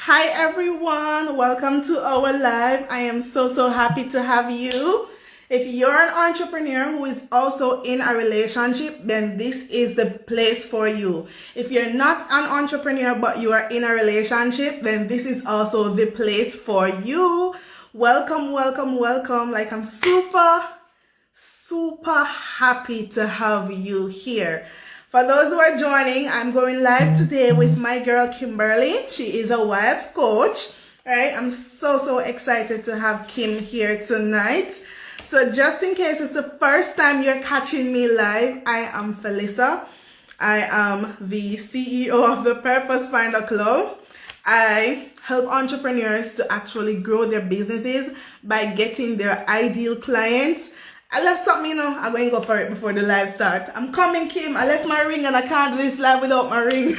Hi everyone, welcome to our live. I am so happy to have you. If you're an entrepreneur who is also in a relationship, then this is the place for you. If you're not an entrepreneur but you are in a relationship, then this is also the place for you. Welcome. Like I'm super happy to have you here. For those who are joining, I'm going live today with my girl Kimberly. She is a wives coach. Right? I'm so excited to have Kim here tonight. So just in case it's the first time you're catching me live, I am Felissa. I am the CEO of the Purpose Finder Club. I help entrepreneurs to actually grow their businesses by getting their ideal clients. I left something, I'm going to go for it before the live start. I'm coming, Kim. I left my ring and I can't do this live without my ring.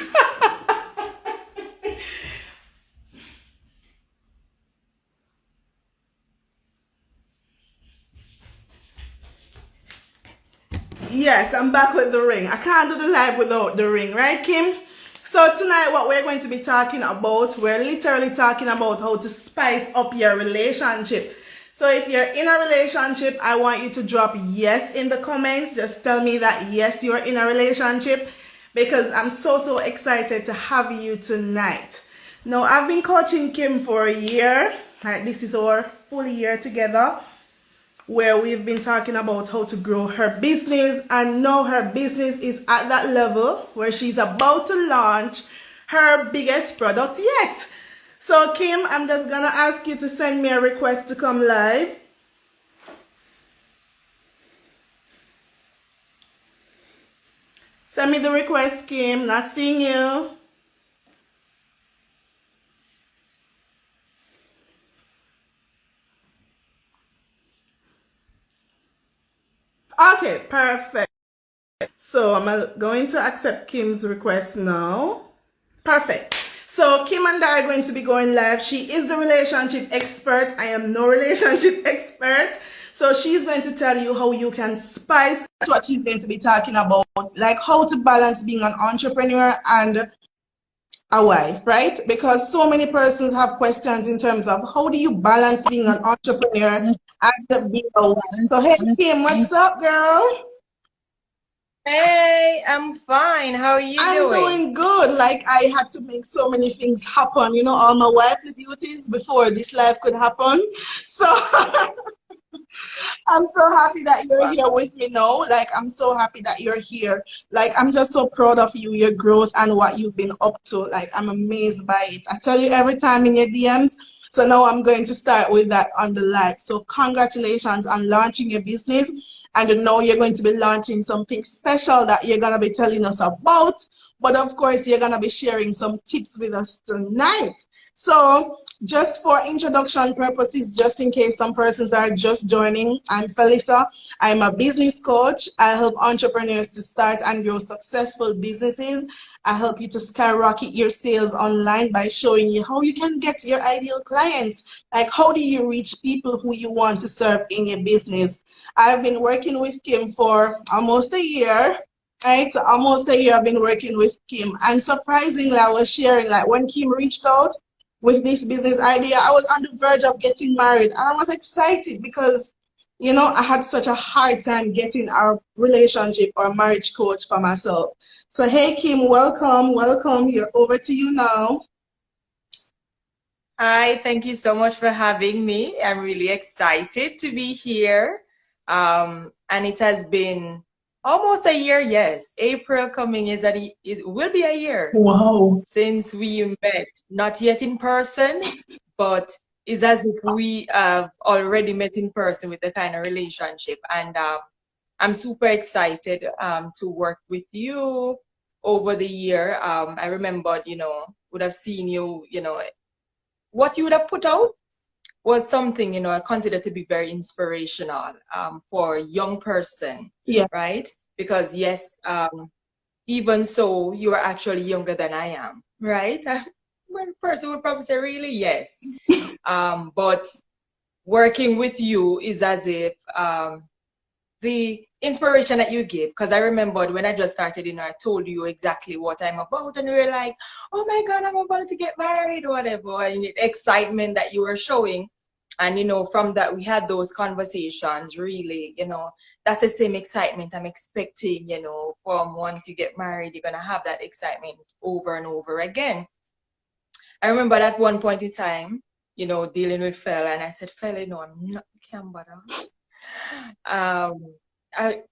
Yes, I'm back with the ring. I can't do the live without the ring, right, Kim? So tonight what we're going to be talking about, we're literally talking about how to spice up your relationship. So if you're in a relationship, I want you to drop yes in the comments. Just tell me that yes, you're in a relationship, because I'm so excited to have you tonight. Now, I've been coaching Kim for a year. Right, this is our full year together, where we've been talking about how to grow her business, and now her business is at that level where she's about to launch her biggest product yet. So Kim, I'm just gonna ask you to send me a request to come live. Send me the request, Kim. Not seeing you. Okay, perfect. So I'm going to accept Kim's request now. Perfect. So Kim and I are going to be going live. She is the relationship expert. I am no relationship expert. So she's going to tell you how you can spice. That's what she's going to be talking about. Like how to balance being an entrepreneur and a wife, right? Because so many persons have questions in terms of how do you balance being an entrepreneur and being a wife. So hey Kim, what's up, girl? Hey, I'm fine. How are you I'm doing? doing good. Like I had to make so many things happen, all my wifely duties before this life could happen. So I'm so happy that you're Wow. here with me now. Like I'm so happy that you're here. Like I'm just so proud of you, your growth and what you've been up to. Like I'm amazed by it. I tell you every time in your DMs. So now I'm going to start with that on the live. So congratulations on launching your business. And now you're going to be launching something special that you're going to be telling us about. But of course, you're going to be sharing some tips with us tonight. So just for introduction purposes, just in case some persons are just joining, I'm Felissa. I'm a business coach. I help entrepreneurs to start and grow successful businesses. I help you to skyrocket your sales online by showing you how you can get your ideal clients. Like, how do you reach people who you want to serve in your business? I've been working with Kim for almost a year. Right, so almost a year I've been working with Kim, and surprisingly, I was sharing like when Kim reached out with this business idea, I was on the verge of getting married, and I was excited because, I had such a hard time getting a relationship or marriage coach for myself. So, hey, Kim, welcome. You're over to you now. Hi, thank you so much for having me. I'm really excited to be here. And it has been almost a year, yes. April coming it will be a year Wow. since we met, not yet in person, but it's as if we have already met in person with the kind of relationship. And I'm super excited to work with you over the year. I remembered, would have seen you, what you would have put out was something, I consider to be very inspirational for a young person, Yes. right? Because yes, even so, you are actually younger than I am, right? One person would probably say, really, yes. But working with you is as if the inspiration that you give, because I remembered when I just started, I told you exactly what I'm about, and you were like, oh my God, I'm about to get married or whatever, and the excitement that you were showing. And, from that, we had those conversations, really, that's the same excitement I'm expecting, from once you get married, you're going to have that excitement over and over again. I remember at one point in time, dealing with Fela, and I said, Fela, no, I'm not, can't bother.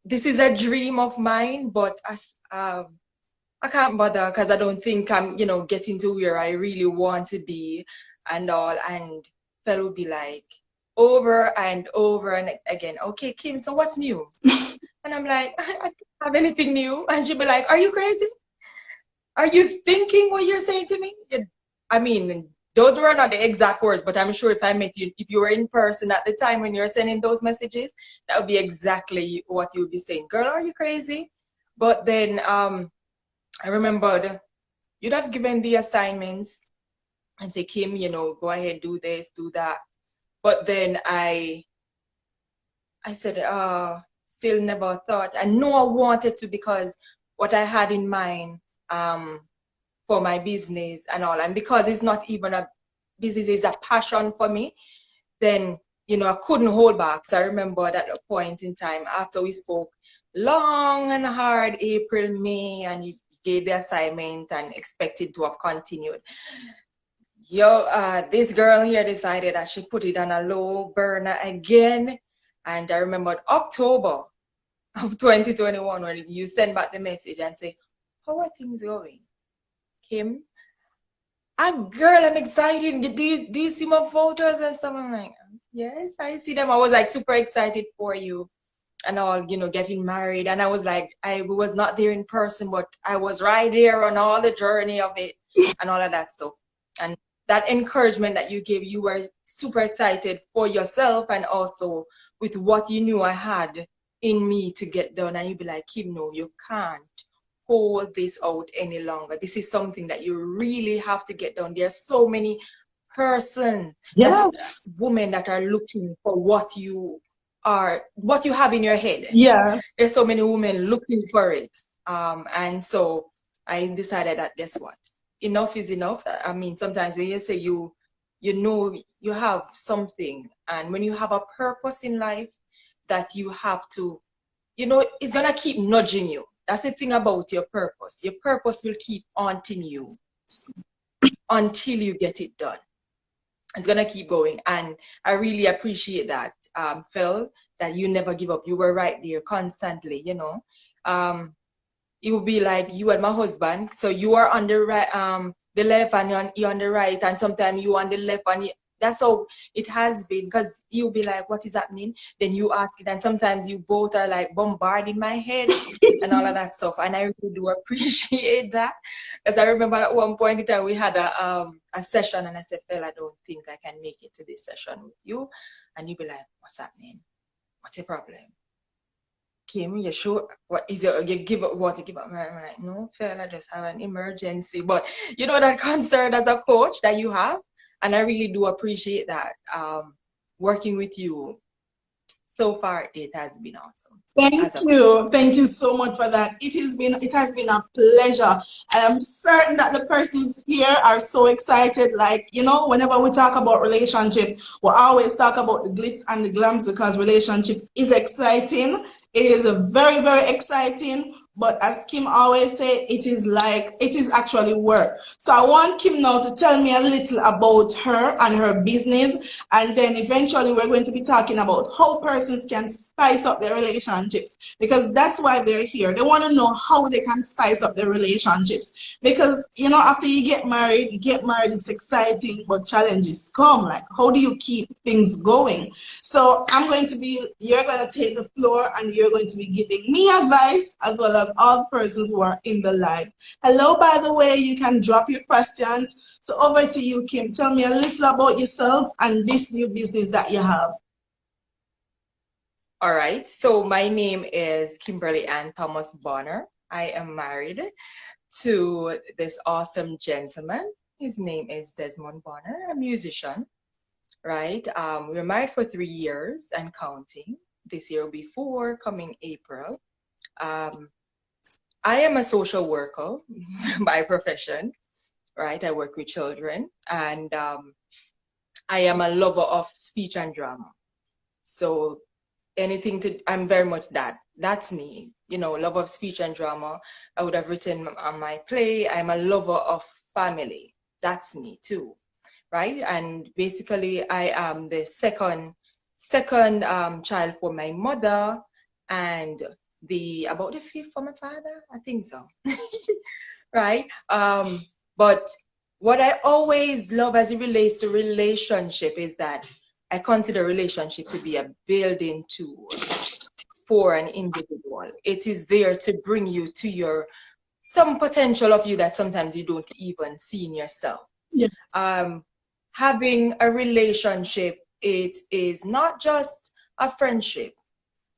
This is a dream of mine, but I can't bother because I don't think I'm, getting to where I really want to be and all. And Fela would be like, over and over and again, okay, Kim, so what's new? And I'm like, I don't have anything new. And she'd be like, are you crazy? Are you thinking what you're saying to me? I mean, those were not the exact words, but I'm sure if I met you, if you were in person at the time when you're sending those messages, that would be exactly what you would be saying. Girl, are you crazy? But then I remembered you'd have given the assignments and say, Kim, go ahead, do this, do that. But then I said, still never thought. I know I wanted to because what I had in mind for my business and all, and because it's not even a business, it's a passion for me, then, I couldn't hold back. So I remember at a point in time after we spoke long and hard, April, May, and you gave the assignment and expected to have continued. This girl here decided that she put it on a low burner again. And I remembered October of 2021 when you sent back the message and say, how are things going, Kim? And girl, I'm excited. Do you see my photos and stuff? I'm like, yes, I see them. I was like super excited for you and all, getting married. And I was like, I was not there in person, but I was right there on all the journey of it and all of that stuff. And that encouragement that you gave, you were super excited for yourself and also with what you knew I had in me to get done. And you'd be like, Kim, no, you can't hold this out any longer. This is something that you really have to get done. There's so many Yes. women that are looking for what you have in your head. Yeah. There's so many women looking for it. And so I decided that, guess what? Enough is enough. I mean, sometimes when you say you have something, and when you have a purpose in life that you have to, it's gonna keep nudging you. That's the thing about your purpose. Your purpose will keep haunting you until you get it done. It's gonna keep going, and I really appreciate that, Phil, that you never give up. You were right there constantly. It would be like you and my husband. So you are on the right, the left, and you're on the right, and sometimes you on the left, and that's how it has been. Because you'll be like, "What is happening?" Then you ask it, and sometimes you both are like bombarding my head and all of that stuff. And I really do appreciate that, because I remember at one point in time we had a session, and I said, "Phil, I don't think I can make it to this session with you," and you'll be like, "What's happening? What's the problem? Kim, you sure? What is it? You want to give up? I'm like, no, Phil, I just have an emergency." But that concern as a coach that you have, and I really do appreciate that. Working with you so far, it has been awesome. Thank you so much for that. It has been a pleasure. I am certain that the persons here are so excited. Like, whenever we talk about relationship, we always talk about the glitz and the glams because relationship is exciting. It is a very, very exciting. But as Kim always say, it is actually work. So I want Kim now to tell me a little about her and her business. And then eventually we're going to be talking about how persons can spice up their relationships, because that's why they're here. They want to know how they can spice up their relationships. Because, after you get married, it's exciting, but challenges come. Like, how do you keep things going? So you're going to take the floor and you're going to be giving me advice as well as all the persons who are in the live. Hello, by the way, you can drop your questions. So over to you, Kim. Tell me a little about yourself and this new business that you have. All right. So my name is Kimberly Ann Thomas Bonner. I am married to this awesome gentleman. His name is Desmond Bonner, a musician, right? We're married for 3 years and counting. this year will be 4 coming April. I am a social worker by profession, right? I work with children, and I am a lover of speech and drama. So I'm very much that. That's me, love of speech and drama. I would have written on my play. I'm a lover of family. That's me too, right? And basically, I am the second child for my mother, and about the 5th for my father. I think so, right? But what I always love as it relates to relationship is that I consider relationship to be a building tool for an individual. It is there to bring you to some potential of you that sometimes you don't even see in yourself. Yeah. Having a relationship, it is not just a friendship,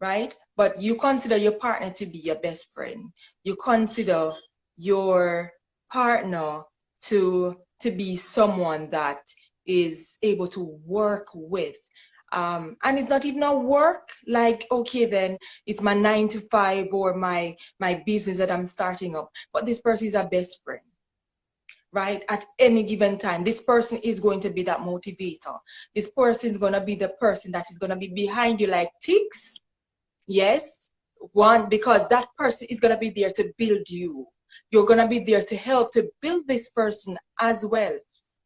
right? But you consider your partner to be your best friend. You consider your partner to be someone that is able to work with. And it's not even a work like, okay, then it's my 9 to 5 or my business that I'm starting up. But this person is a best friend, right? At any given time, this person is going to be that motivator. This person is going to be the person that is going to be behind you like ticks. Yes, because that person is going to be there to build you. You're going to be there to help to build this person as well,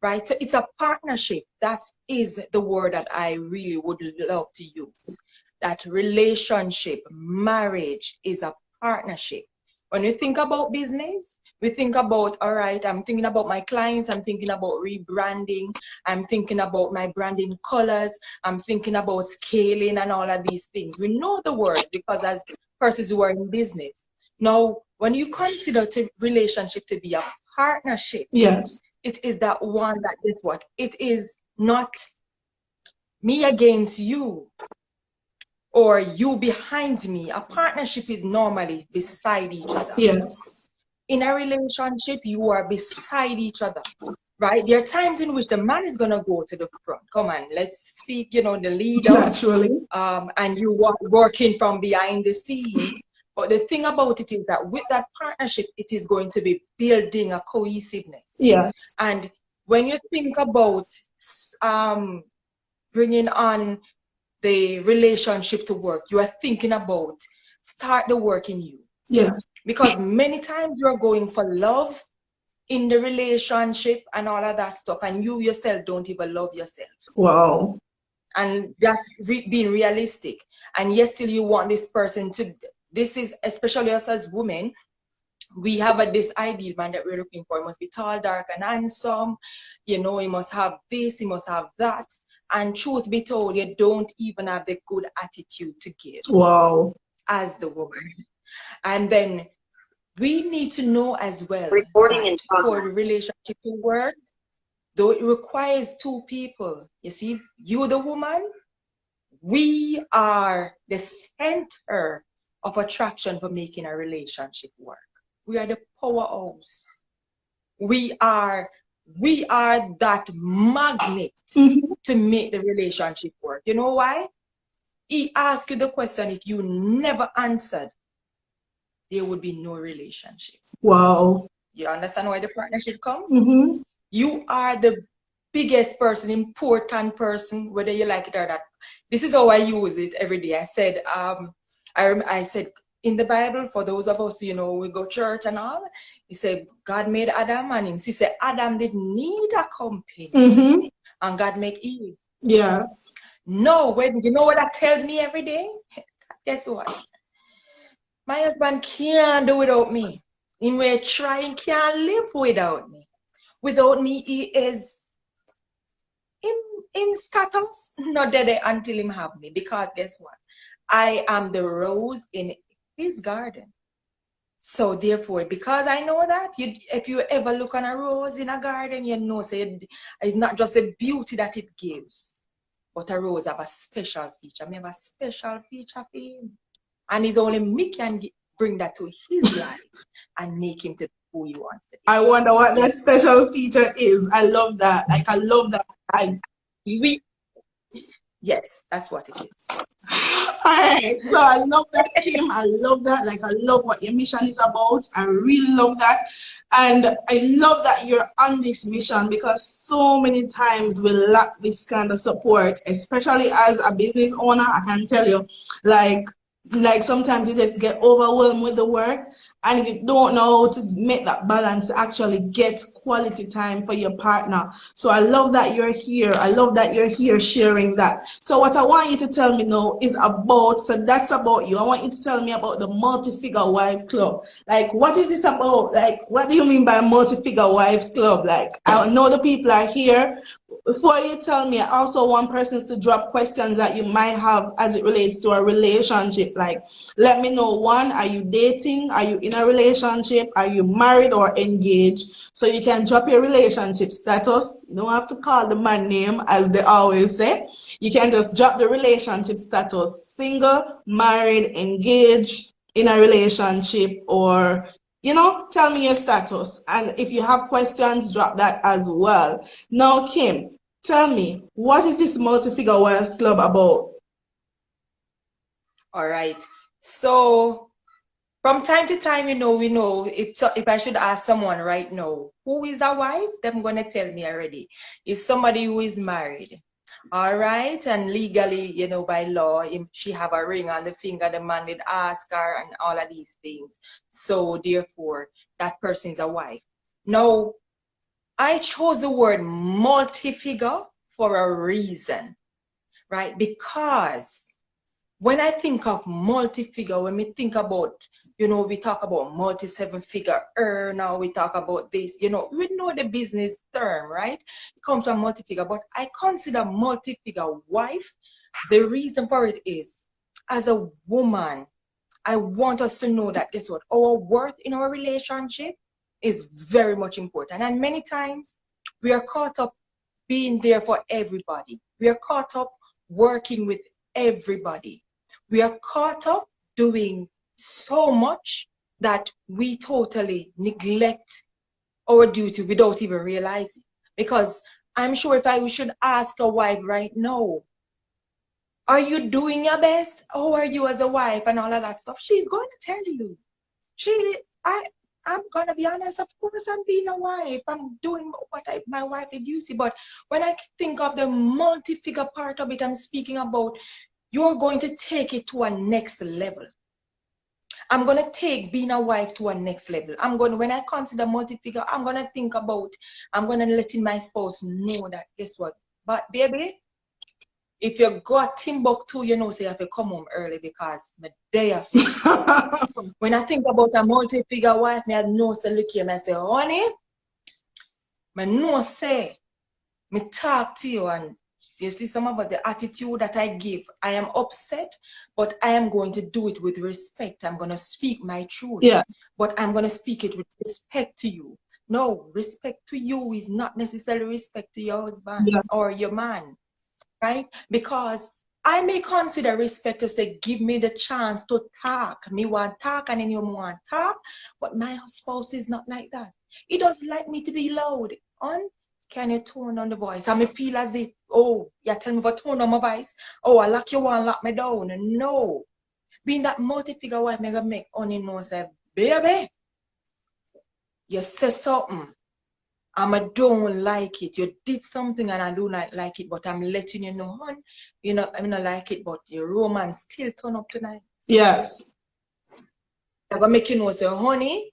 right? So it's a partnership. That is the word that I really would love to use. That relationship, marriage is a partnership. When we think about business, we think about, all right, I'm thinking about my clients, I'm thinking about rebranding, I'm thinking about my branding colors, I'm thinking about scaling and all of these things. We know the words because as persons who are in business. Now, when you consider relationship to be a partnership, yes, it is that one that is what? It is not me against you or you behind me. A partnership is normally beside each other. yes. In a relationship, you are beside each other, right? There are times in which the man is going to go to the front. Come on, let's speak, the leader. Naturally. And you are working from behind the scenes. But the thing about it is that with that partnership, it is going to be building a cohesiveness. Yes. And when you think about bringing on the relationship to work, you are thinking about start the work in you. Yes. Because many times you're going for love in the relationship and all of that stuff, and you yourself don't even love yourself. Wow. And that's being realistic. And yet still you want this person to, this is especially us as women, we have this ideal man that we're looking for. He must be tall, dark, and handsome. He must have this, he must have that. And truth be told, you don't even have the good attitude to give. Wow. As the woman. And then we need to know as well Recording that for the relationship to work, though it requires 2 people. You see, you the woman, we are the center of attraction for making a relationship work. We are the powerhouse. We are that magnet to make the relationship work. You know why? He asked you the question, if you never answered, there would be no relationship. Wow. You understand why the partnership comes? Mm-hmm. You are the biggest person, important person, whether you like it or not. This is how I use it every day. I said, I said in the Bible, for those of us, we go church and all, he said, God made Adam and he said, Adam didn't need a company. Mm-hmm. And God made Eve. Yes. No, you know what that tells me every day? Guess what? My husband can't do without me. He may try and can't live without me. Without me, he is in status, not dead until him have me. Because guess what? I am the rose in his garden. So therefore, because I know that, if you ever look on a rose in a garden, it's not just the beauty that it gives, but a rose have a special feature. I have a special feature for him. And it's only me can bring that to his life and make him to be who he wants to be. I wonder what that special feature is. I love that. I love that. Yes, that's what it is. Alright, so I love that, Kim. I love that. Like, I love what your mission is about. I really love that. And I love that you're on this mission because so many times we lack this kind of support, especially as a business owner. I can tell you, like, like sometimes you just get overwhelmed with the work and you don't know how to make that balance to actually get quality time for your partner. So I love that you're here. I love that you're here sharing that. So what I want you to tell me now is about, so that's about you. I want you to tell me about the Multi-Figure Wife Club. Like, what is this about? Like, what do you mean by Multi-Figure Wives Club? Like, I know the people are here. Before you tell me, I also want persons to drop questions that you might have as it relates to a relationship. Like, let me know, one, are you dating? Are you in a relationship? Are you married or engaged? So you can drop your relationship status. You don't have to call the man name, as they always say. You can just drop the relationship status: single, married, engaged, in a relationship, or tell me your status. And if you have questions, drop that as well. Now, Kim, tell me, what is this Multi-Figure Wives Club about? All right. So from time to time, we know if I should ask someone right now, who is a wife, they're gonna tell me already. It's somebody who is married. All right, and legally, by law, she have a ring on the finger, the man did ask her, and all of these things. So therefore, that person is a wife. Now, I chose the word multi-figure for a reason, right? Because when I think of multi-figure, when we think about, we talk about multi-seven-figure earner, we talk about this, we know the business term, right? It comes from multi-figure, but I consider multi-figure wife. The reason for it is, as a woman, I want us to know that guess what? Our worth in our relationship is very much important. And many times we are caught up being there for everybody. We are caught up working with everybody. We are caught up doing so much that we totally neglect our duty without even realizing. Because I'm sure if we should ask a wife right now, are you doing your best? How are you as a wife and all of that stuff? She's going to tell you. I'm gonna be honest, of course I'm being a wife. I'm doing my wifely duty. But when I think of the multi-figure part of it, I'm speaking about you're going to take it to a next level. I'm going to take being a wife to a next level. When I consider multi-figure, I'm going to letting my spouse know that, guess what? But baby, if you got Timbuktu, so you have to come home early because my day of when I think about a multi-figure wife, I know say look here, I say, honey, I know say, me talk to you and you see some of the attitude that I give. I am upset, but I am going to do it with respect. I'm going to speak my truth, Yeah. but I'm going to speak it with respect to you. No, respect to you is not necessarily respect to your husband or your man, right? Because I may consider respect to say, give me the chance to talk. Me want talk and then you want talk, but my spouse is not like that. He doesn't like me to be loud. Can you tone on the voice? I may feel as if, oh, you tell me what tone on my voice. Oh, I lock you one, lock me down. No. Being that multi-figure wife, me gonna make only know say, baby, you say something. I don't like it. You did something and I do not like it, but I'm letting you know, hon, I don't like it, but your romance still turn up tonight. Yes. I'm gonna make you know, say, honey,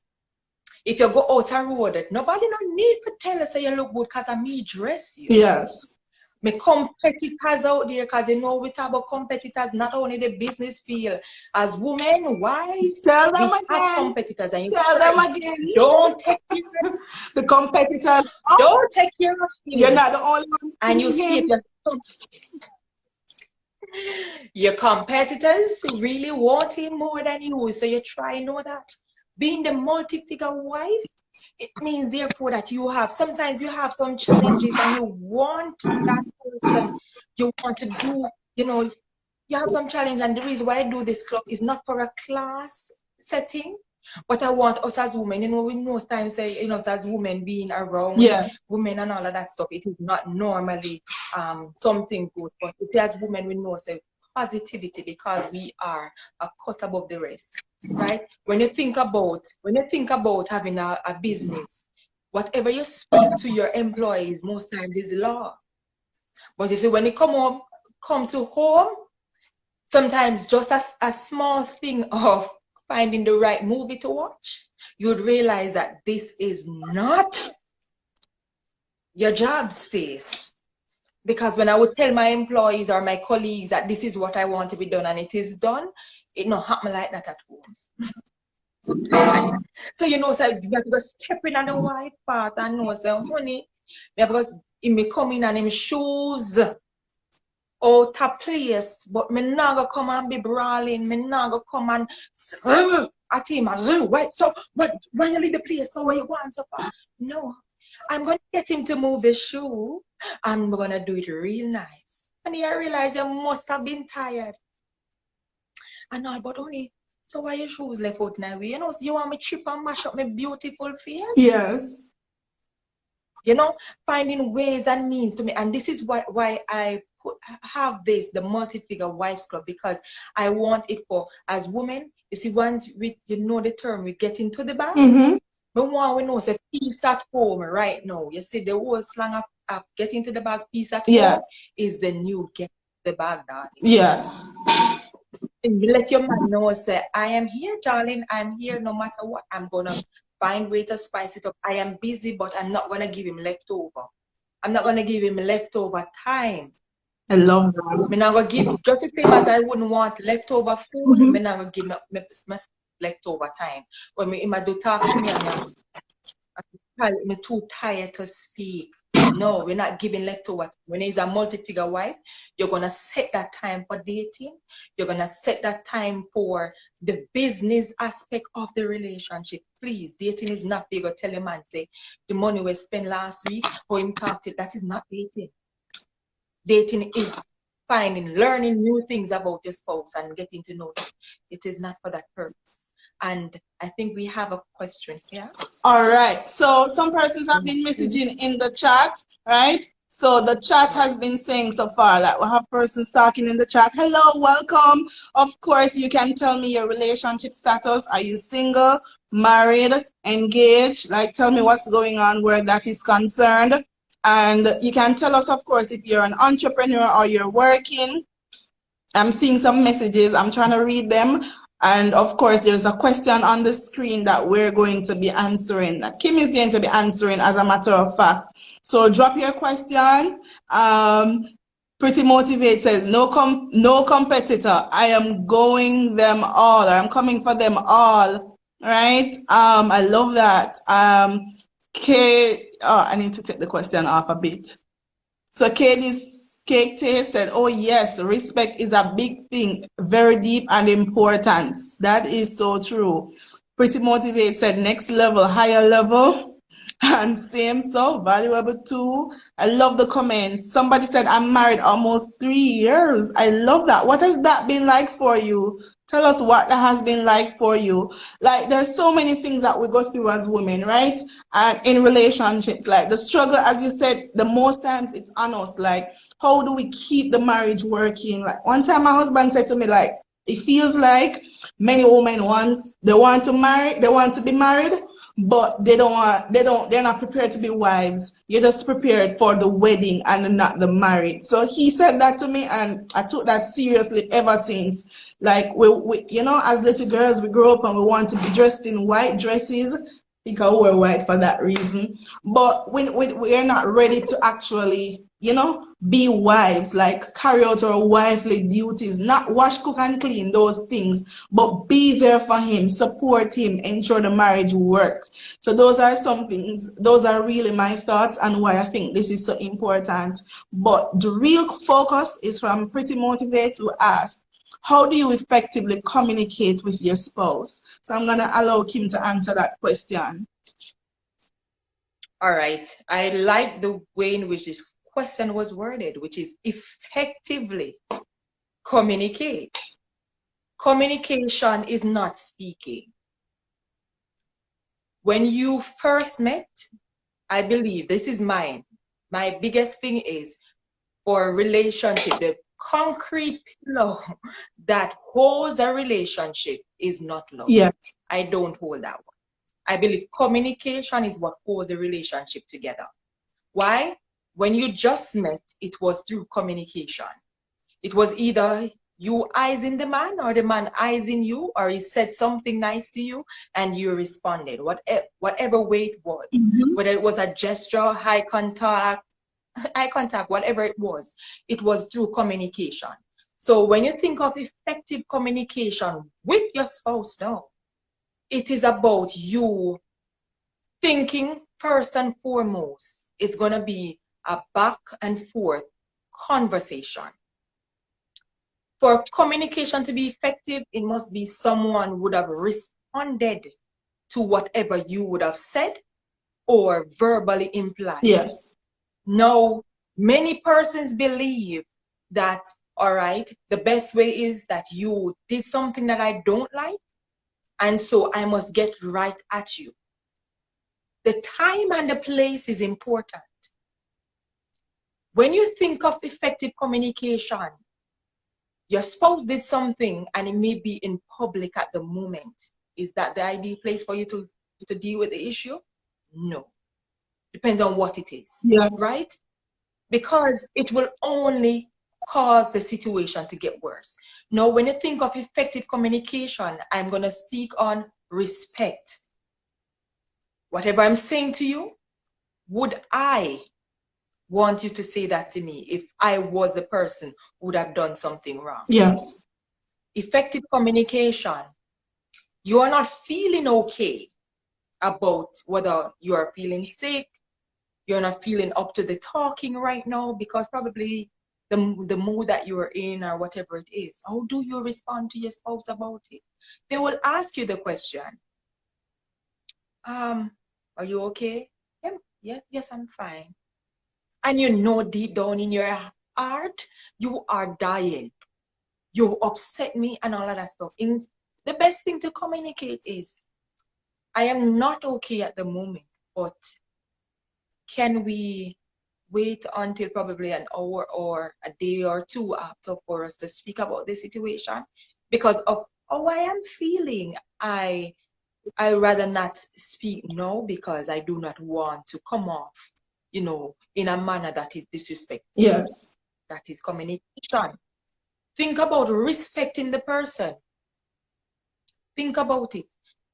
if you go out a road, nobody no need to tell us say you look good because I me dress you. Yes. My competitors out there, because we talk about competitors, not only the business field. As women, wives, Tell them we have again. competitors. And Tell them again. Don't take care of the competitors. Don't take care of him. You're not the only one. And you see if your competitors really want him more than you. So you try and know that. Being the multi-figure wife, it means therefore that sometimes you have some challenges and you want that person, you want to do, you have some challenge. And the reason why I do this club is not for a class setting, But I want us as women, we most times say, as women being around Yeah. women and all of that stuff, it is not normally something good. But you see, as women, we know say positivity because we are a cut above the rest, right? When you think about having a business, whatever you speak to your employees, most times is law. But you see, when you come to home, sometimes just a small thing of finding the right movie to watch, you'd realize that this is not your job space. Because when I would tell my employees or my colleagues that this is what I want to be done and it is done, it not happen like that at home. So you have to go step in on the white part and know, say, honey, you have to me come in and him shoes out of place, but me not go come and be brawling, me not go come and at him and wait. So when you leave the place, so where you want so far? No. I'm gonna get him to move his shoe and we're gonna do it real nice. And I realized you must have been tired. And all, but only so why your shoes left out now? You want me trip and mash up my beautiful face? Yes. Finding ways and means to me. And this is why I have the Multi-Figure Wives Club, because I want it for, as women, you see, once the term, we get into the bag. Mm-hmm. But one we know, say, peace at home right now. You see, the whole slang of get into the bag, peace at home is the new get the bag, darling. Yes. And you let your man know, say, I am here, darling. I'm here no matter what. I'm going to find way to spice it up. I am busy, but I'm not going to give him leftover. I'm not going to give him leftover time. I love that. I'm not going to give, just the same as I wouldn't want leftover food, I'm not going to give my leftover time. When I do talk to me, I'm too tired to speak. No, we're not giving leftover. When he's a multi-figure wife, you're going to set that time for dating. You're going to set that time for the business aspect of the relationship. Please, dating is not big. Or tell a man, say, the money we spent last week, or him talked it, that is not dating. Dating is learning new things about your spouse and getting to know them. It is not for that purpose. And I think we have a question here. All right. So some persons have been messaging in the chat, right? So the chat has been saying so far, like we have persons talking in the chat. Hello, welcome. Of course, you can tell me your relationship status. Are you single, married, engaged? Like, tell me what's going on where that is concerned. And you can tell us, of course, if you're an entrepreneur or you're working. I'm seeing some messages. I'm trying to read them. And of course, there's a question on the screen that we're going to be answering, that Kim is going to be answering as a matter of fact. So drop your question. Pretty Motivate says, no competitor. I am going them all, or I'm coming for them all. Right? I love that. I need to take the question off a bit. So Kate said, oh yes, respect is a big thing, very deep and important. That is so true. Pretty Motivate said, next level, higher level. And same, so valuable too. I love the comments. Somebody said, I'm married almost 3 years. I love that. What has that been like for you? Tell us what that has been like for you. Like, there's so many things that we go through as women, right? And in relationships, like the struggle, as you said, the most times it's on us. Like, how do we keep the marriage working? Like, one time my husband said to me, like, it feels like many women want to be married, but they're not prepared to be wives. You're just prepared for the wedding and not the marriage. So he said that to me, and I took that seriously ever since. Like, we as little girls, we grow up and we want to be dressed in white dresses because we're white for that reason. But we're not ready to actually, be wives, like carry out our wifely duties, not wash, cook, and clean, those things, but be there for him, support him, ensure the marriage works. So those are some things, those are really my thoughts and why I think this is so important. But the real focus is from Pretty Motivate to ask, how do you effectively communicate with your spouse? So I'm going to allow Kim to answer that question. All right. I like the way in which this question was worded, which is effectively communicate. Communication is not speaking. When you first met, I believe this is mine. My biggest thing is for a relationship, the concrete pillar that holds a relationship is not love. Yes. I don't hold that one. I believe communication is what holds the relationship together. Why? When you just met, it was through communication. It was either you eyesing the man or the man eyesing you, or he said something nice to you and you responded, whatever way it was, whether it was a gesture, eye contact, whatever it was through communication. So when you think of effective communication with your spouse now, it is about you thinking first and foremost. It's going to be a back and forth conversation. For communication to be effective, it must be someone would have responded to whatever you would have said or verbally implied. Yes. Now, many persons believe that, all right, the best way is that you did something that I don't like, and so I must get right at you. The time and the place is important. When you think of effective communication, your spouse did something and it may be in public at the moment. Is that the ideal place for you to deal with the issue? No. Depends on what it is. Yes. Right? Because it will only cause the situation to get worse. Now, when you think of effective communication, I'm going to speak on respect. Whatever I'm saying to you, would I want you to say that to me if I was the person who would have done something wrong? Yes. Effective communication. You are not feeling okay about whether you are feeling sick, you're not feeling up to the talking right now because probably the mood that you're in or whatever it is. How do you respond to your spouse about it? They will ask you the question, are you okay? Yeah, yes, I'm fine. And you know deep down in your heart, you are dying. You upset me and all of that stuff. And the best thing to communicate is, I am not okay at the moment, but can we wait until probably an hour or a day or two after for us to speak about the situation? Because of how I am feeling, I rather not speak now because I do not want to come off, in a manner that is disrespectful. Yes. That is communication. Think about respecting the person. Think about it.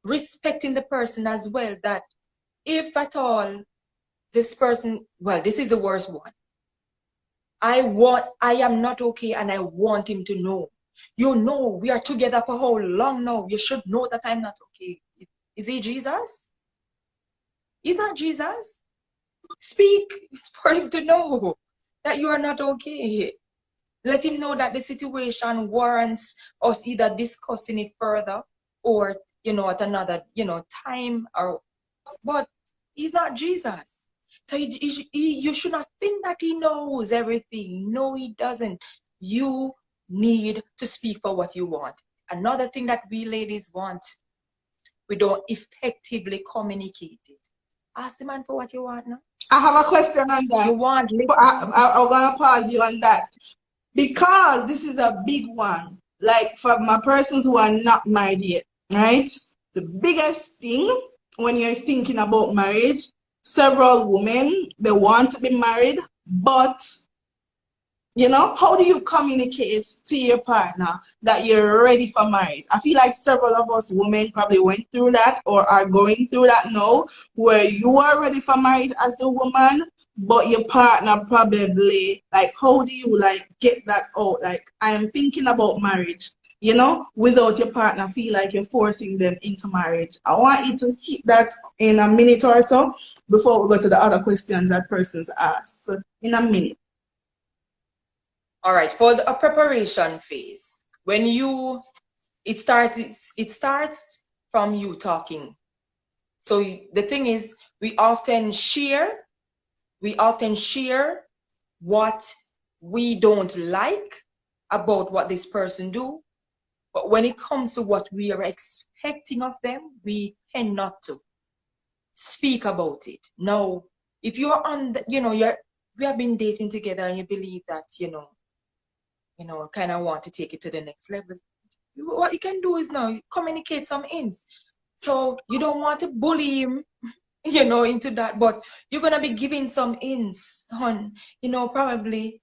Respecting the person as well, that if at all this person, well, this is the worst one. I am not okay and I want him to know. We are together for how long now? You should know that I'm not okay. Is he Jesus? He's not Jesus. Speak for him to know that you are not okay. Let him know that the situation warrants us either discussing it further or, at another, time but he's not Jesus. So you should not think that he knows everything. No, he doesn't. You need to speak for what you want. Another thing that we ladies want, we don't effectively communicate it. Ask the man for what you want now. I have a question on that. You want I'm going to pause you on that because this is a big one. Like for my persons who are not married yet, right? The biggest thing when you're thinking about marriage, several women, they want to be married, but how do you communicate to your partner that you're ready for marriage? I feel like several of us women probably went through that or are going through that now, where you are ready for marriage as the woman, but your partner probably, like, how do you, like, get that out? Like, I am thinking about marriage, without your partner feel like you're forcing them into marriage. I want you to keep that in a minute or so before we go to the other questions that persons ask. So, in a minute. All right, for a preparation phase, when it starts from you talking. So the thing is, we often share what we don't like about what this person do, but when it comes to what we are expecting of them, we tend not to. speak about it. Now, if you're on the, we have been dating together and you believe that, kind of want to take it to the next level, what you can do is now communicate some hints. So you don't want to bully him, into that, but you're gonna be giving some hints on, probably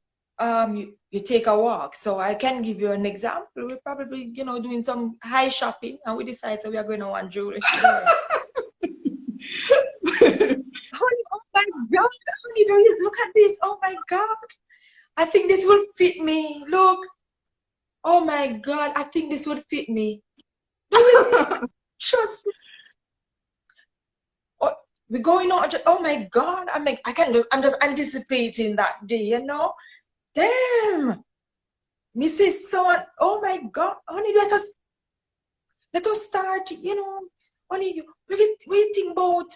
you take a walk. So I can give you an example. We're probably, doing some high shopping and we decide that we are going to one jewelry store. Honey, oh my God, honey, do you look at this? Oh my God, I think this will fit me. Look, oh my God, I think this would fit me. Just we're going on. Oh my God, I'm just anticipating that day, Damn, Mrs. Son. Oh my God, honey, let us start. Honey, what do you think about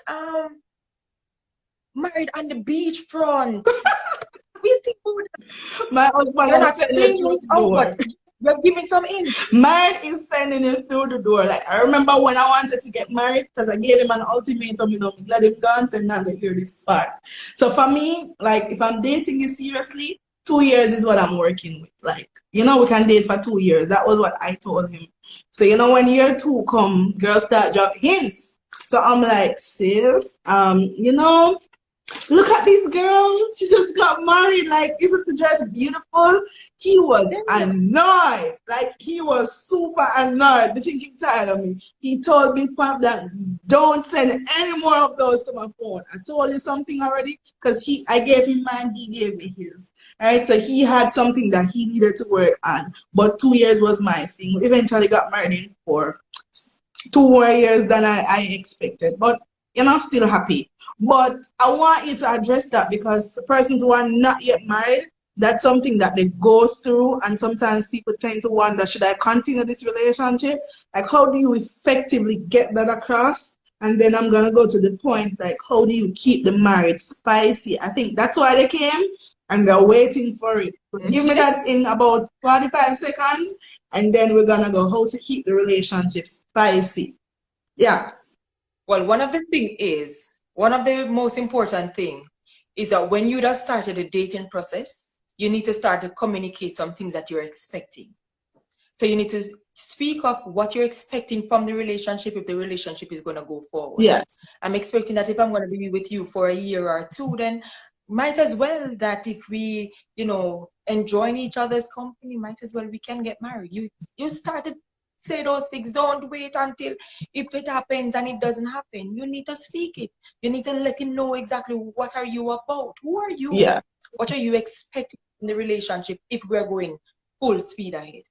married on the beach front? What do you think about that? My husband You're is not sending saying you it through the out, door. but you're giving some hints. Mine is sending you through the door. Like, I remember when I wanted to get married, because I gave him an ultimatum, let him go and say, not to hear this part. So for me, like, if I'm dating you seriously, 2 years is what I'm working with. Like, we can date for 2 years. That was what I told him. So, when year 2 come, girls start dropping hints. So I'm like, sis, look at this girl. She just got married. Like, isn't the dress beautiful? He was annoyed. Like, he was super annoyed. The thing he tired of me. He told me, Pop, that don't send any more of those to my phone. I told you something already because I gave him mine, he gave me his. Right? So he had something that he needed to work on. But 2 years was my thing. We eventually got married in 2 more years than I expected. But, still happy. But I want you to address that because persons who are not yet married, that's something that they go through. And sometimes people tend to wonder, should I continue this relationship? Like, how do you effectively get that across? And then I'm going to go to the point, like, how do you keep the marriage spicy? I think that's why they came and they're waiting for it. Give me that in about 45 seconds. And then we're going to go how to keep the relationship spicy. Yeah. Well, one of the most important thing is that when you just started the dating process, you need to start to communicate some things that you're expecting. So you need to speak of what you're expecting from the relationship if the relationship is going to go forward. Yes. I'm expecting that if I'm going to be with you for a year or two, then might as well that if we, enjoying each other's company, might as well we can get married. You started say those things. Don't wait until if it happens and it doesn't happen. You need to speak it. You need to let him know exactly what are you about. Who are you? Yeah. What are you expecting in the relationship if we're going full speed ahead?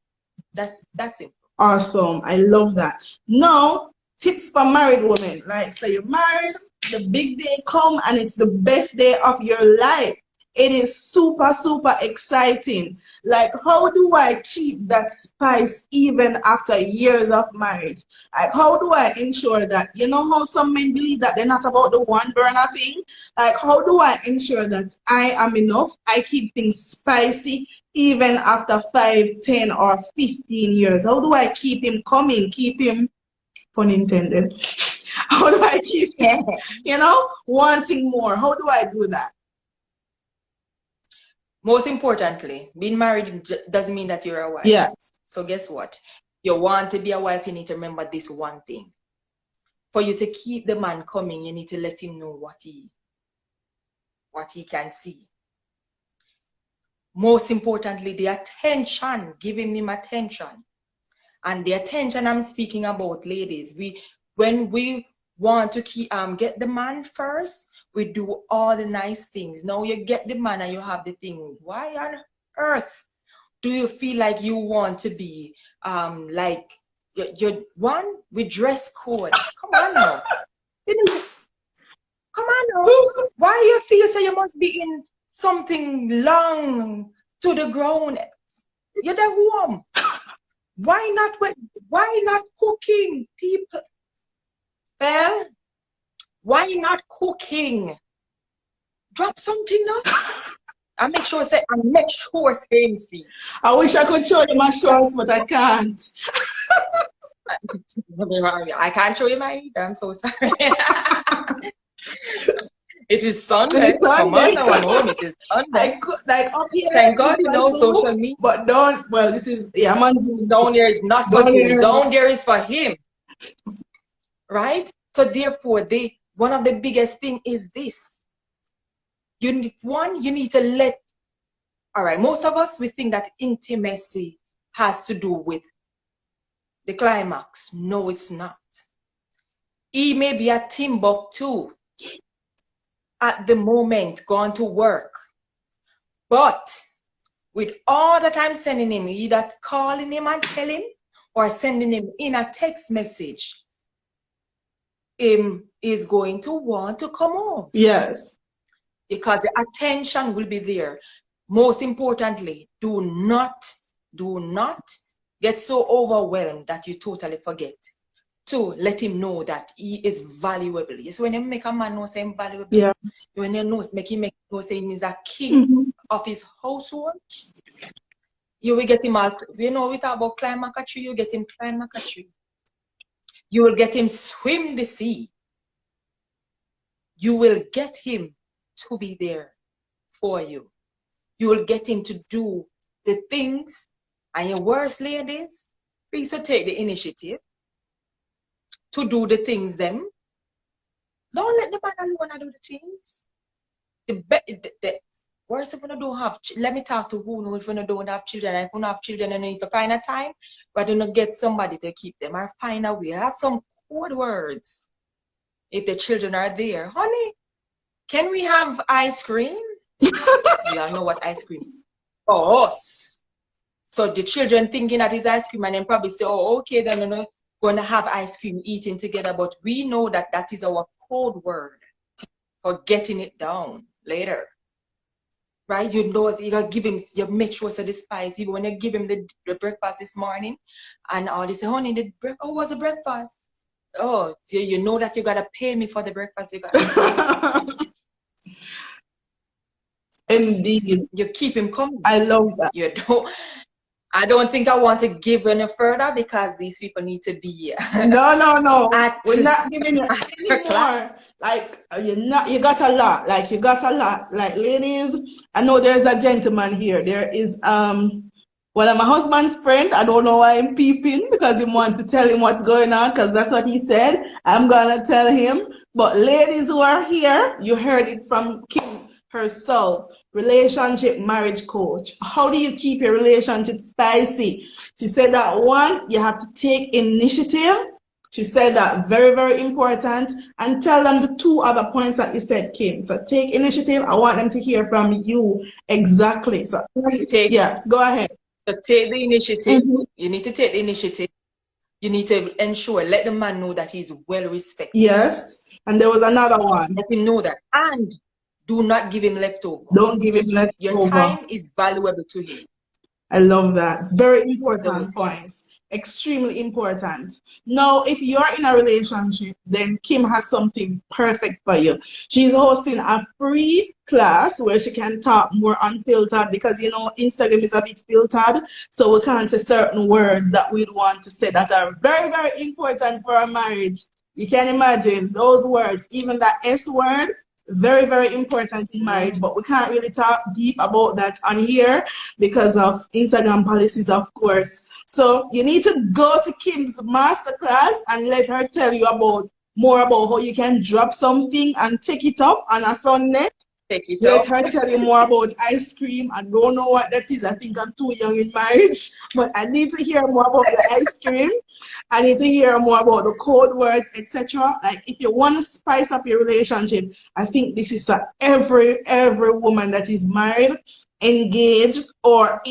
That's it. Awesome. I love that. Now, tips for married women. Like, so you're married, the big day come and it's the best day of your life. It is super, super exciting. Like, how do I keep that spice even after years of marriage? Like, how do I ensure that, how some men believe that they're not about the one burner thing? Like, how do I ensure that I am enough? I keep things spicy even after 5, 10, or 15 years. How do I keep him coming? Keep him, pun intended. How do I keep him, wanting more? How do I do that? Most importantly, being married doesn't mean that you're a wife. Yeah. So guess what? You want to be a wife, you need to remember this one thing. For you to keep the man coming, you need to let him know what he can see. Most importantly, the attention, giving him attention. And the attention I'm speaking about, ladies, when we want to get the man first, we do all the nice things. Now you get the man and you have the thing. Why on earth do you feel like you want to be like you're one with dress code? Come on now. Come on now. Why you feel so you must be in something long to the ground? You're the home. Why not cooking, people? Well, why not cooking? Drop something now. And make sure say MC. I wish I could show you my shorts, but I can't. I can't show you mine either. I'm so sorry. It is Sunday. It's Come on, Sunday. now I'm home. It is Sunday. I could, like up here Thank is God, you for know, social Zoom, media. but don't. Well, this is yeah, I'm on Zoom. Down there is not for Down Zoom. here, Down there is for him. Right? So therefore, one of the biggest thing is this. You need to let, all right, most of us, we think that intimacy has to do with the climax. No, it's not. He may be at Timbuktu at the moment, gone to work. But with all that I'm sending him, either calling him and tell him or sending him in a text message, him is going to want to come home. yes. Because the attention will be there. Most importantly, do not get so overwhelmed that you totally forget to let him know that he is valuable. Yes, when you make a man know say him valuable, Yeah. when you know make him know say he is a king of his household, you will get him all, you know, we talk about climb a tree, you get him climb a tree. You will get him swim the sea. You will get him to be there for you. You will get him to do the things, and your worst ladies, please to take the initiative to do the things them. Don't let the man alone do the things. The worst if you don't have, let me talk to who know if you don't have children, and if you don't have children and you need to find a time, but you don't get somebody to keep them or find a way. Have some code words if the children are there. Honey, can we have ice cream? We all know what ice cream is for us. So the children thinking that it's ice cream and then probably say, oh, okay, then we're going to have ice cream eating together. But we know that that is our code word for getting it down later. Right? You know, you got to give him, you make sure so the spice, even when you give him the breakfast this morning and all they say, honey, oh, what's the breakfast? Oh, so you know that you got to pay me for the breakfast. You got Indeed. you keep him coming. I love that. You don't. I don't think I want to give any further because these people need to be No. at We're not giving you any class. more. Like you got a lot. Like you got a lot. Like ladies, I know there's a gentleman here. There is one of my husband's friend. I don't know why I'm peeping because he wants to tell him what's going on because that's what he said. I'm gonna tell him. But ladies who are here, you heard it from Kim herself. Relationship marriage coach. How do you keep your relationship spicy? She said that one, you have to take initiative. She said that very, very important. And tell them the two other points that you said, Kim. So take initiative. I want them to hear from you exactly. So yes, go ahead. So take the initiative. You need to take the initiative. You need to ensure, let the man know that he's well respected. Yes. And there was another one. Let him know that. And do not give him leftover. Don't give him leftover. Your time is valuable to him. I love that. Very important points. Extremely important. Now, if you're in a relationship, then Kim has something perfect for you. She's hosting a free class where she can talk more unfiltered because, you know, Instagram is a bit filtered. So we can't say certain words that we'd want to say that are very, very important for a marriage. You can imagine those words, even that S word, very, very important in marriage, but we can't really talk deep about that on here because of Instagram policies, of course. So you need to go to Kim's masterclass and let her tell you more about how you can drop something and take it up on a Sunday. Let her tell you more about ice cream. I don't know what that is. I think I'm too young in marriage, but I need to hear more about the ice cream. I need to hear more about the code words, etc. Like if you want to spice up your relationship, I think this is for every woman that is married, engaged, or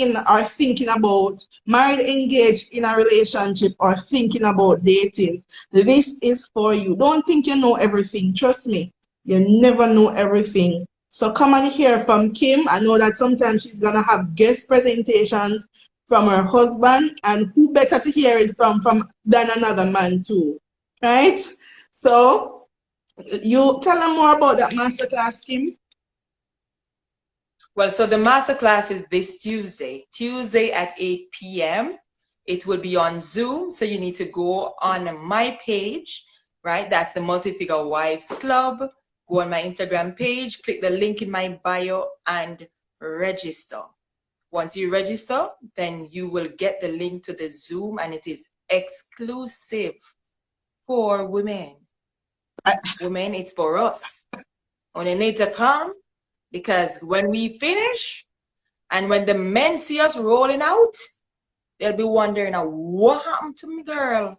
thinking about married, engaged in a relationship, or thinking about dating. This is for you. Don't think you know everything. Trust me, you never know everything. So come and hear from Kim. I know that sometimes she's going to have guest presentations from her husband, and who better to hear it from than another man too, right? So you tell them more about that masterclass, Kim. Well, so the masterclass is this Tuesday at 8 p.m. It will be on Zoom, so you need to go on my page, right? That's the Multi-Figure Wives Club. Go on my Instagram page, click the link in my bio and register. Once you register, then you will get the link to the Zoom, and it is exclusive for women. Women, it's for us. Only need to come, because when we finish and when the men see us rolling out, they'll be wondering, what happened to me, girl?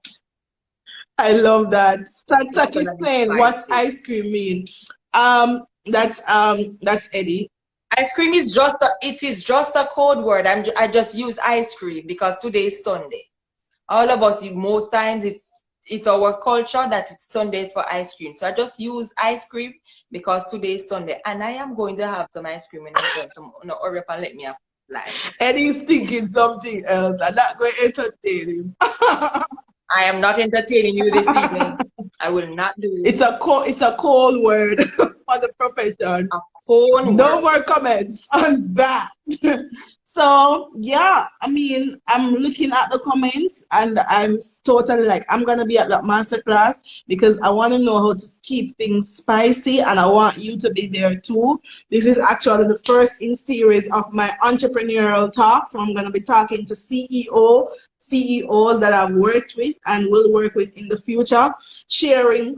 I love that. It's Satsaki gonna be saying, what's spicy. ice cream mean? That's Eddie. Ice cream is just a code word. I just use ice cream because today is Sunday. All of us, most times it's our culture that it's Sundays for ice cream. So I just use ice cream because today is Sunday, and I am going to have some ice cream and I'm going to hurry up and let me apply. Eddie's thinking something else. I'm not going to entertain him. I am not entertaining you this evening. I will not do it. It's a cold word for the profession. A cold No word. more comments on that. So yeah, I mean, I'm looking at the comments and I'm totally like, I'm gonna be at that masterclass because I want to know how to keep things spicy, and I want you to be there too. This is actually the first in series of my entrepreneurial talk. So I'm gonna be talking to CEOs that I've worked with and will work with in the future, sharing,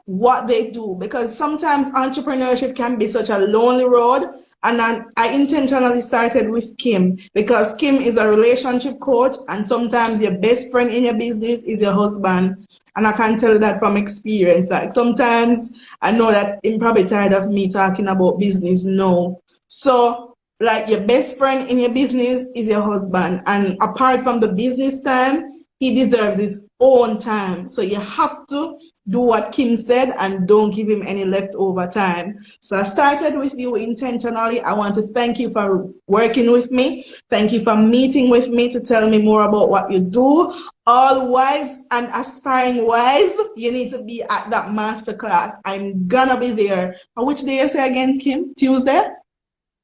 what they do, because sometimes entrepreneurship can be such a lonely road. And I intentionally started with Kim because Kim is a relationship coach, and sometimes your best friend in your business is your husband. And I can tell that from experience. Like sometimes I know that he's probably tired of me talking about business. No. So like your best friend in your business is your husband. And apart from the business time, he deserves his own time. So you have to do what Kim said and don't give him any leftover time. So I started with you intentionally. I want to thank you for working with me. Thank you for meeting with me to tell me more about what you do. All wives and aspiring wives, you need to be at that masterclass. I'm gonna be there. Which day you say again, Kim? Tuesday?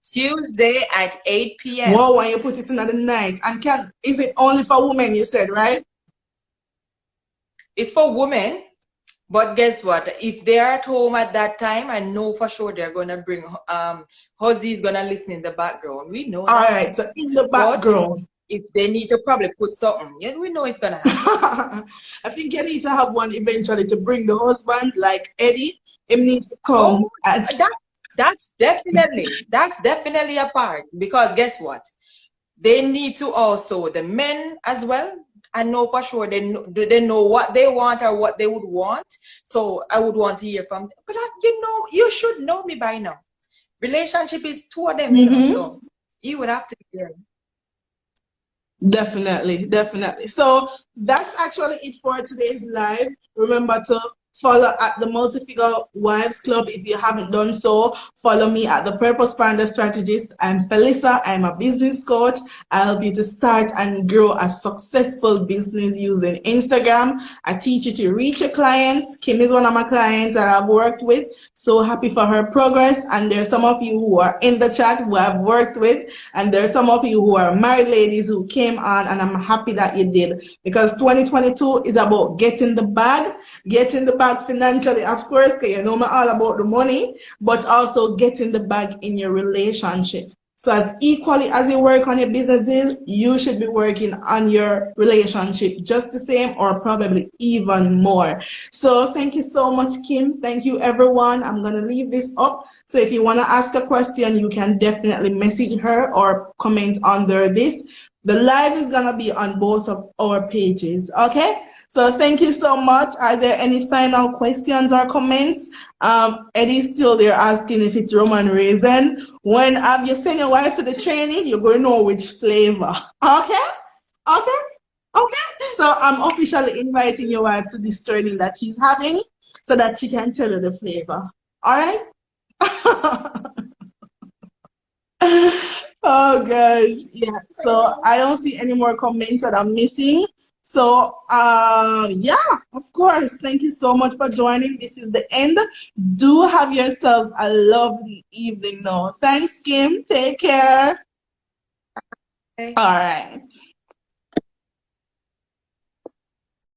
Tuesday at 8 p.m. Wow, when you put it in at the night. And is it only for women, you said, right? It's for women, but guess what? If they're at home at that time, I know for sure they're gonna bring Hosie's gonna listen in the background. We know All that. right, so in the But background. if they need to probably put something, yeah, we know it's gonna happen. I think you need to have one eventually to bring the husbands like Eddie. Him needs to come. Oh, that's definitely a part, because guess what? They need to also, the men as well. I know for sure they know what they want or what they would want. So I would want to hear from them. But you should know me by now. Relationship is two of them, so you would have to be there. Definitely, definitely. So that's actually it for today's live. Remember to follow at the Multi-Figure Wives Club if you haven't done so. Follow me at the Purpose Finder Strategist. I'm Felisa. I'm a business coach. I help you to start and grow a successful business using Instagram. I teach you to reach your clients. Kim is one of my clients that I've worked with. So happy for her progress. And there's some of you who are in the chat who I've worked with. And there's some of you who are married ladies who came on, and I'm happy that you did, because 2022 is about getting the bag financially, of course, because you know me all about the money, but also getting the bag in your relationship. So as equally as you work on your businesses, you should be working on your relationship just the same, or probably even more. So thank you so much, Kim. Thank you, everyone. I'm going to leave this up. So if you want to ask a question, you can definitely message her or comment under this. The live is going to be on both of our pages. Okay? So thank you so much. Are there any final questions or comments? Eddie's still there asking if it's Roman raisin. When you send your wife to the training, you're going to know which flavor. Okay? Okay? Okay? So I'm officially inviting your wife to this training that she's having so that she can tell you the flavor. All right? Oh gosh, yeah. So I don't see any more comments that I'm missing. So yeah, of course. Thank you so much for joining. This is the end. Do have yourselves a lovely evening now. Thanks, Kim. Take care. Okay. All right.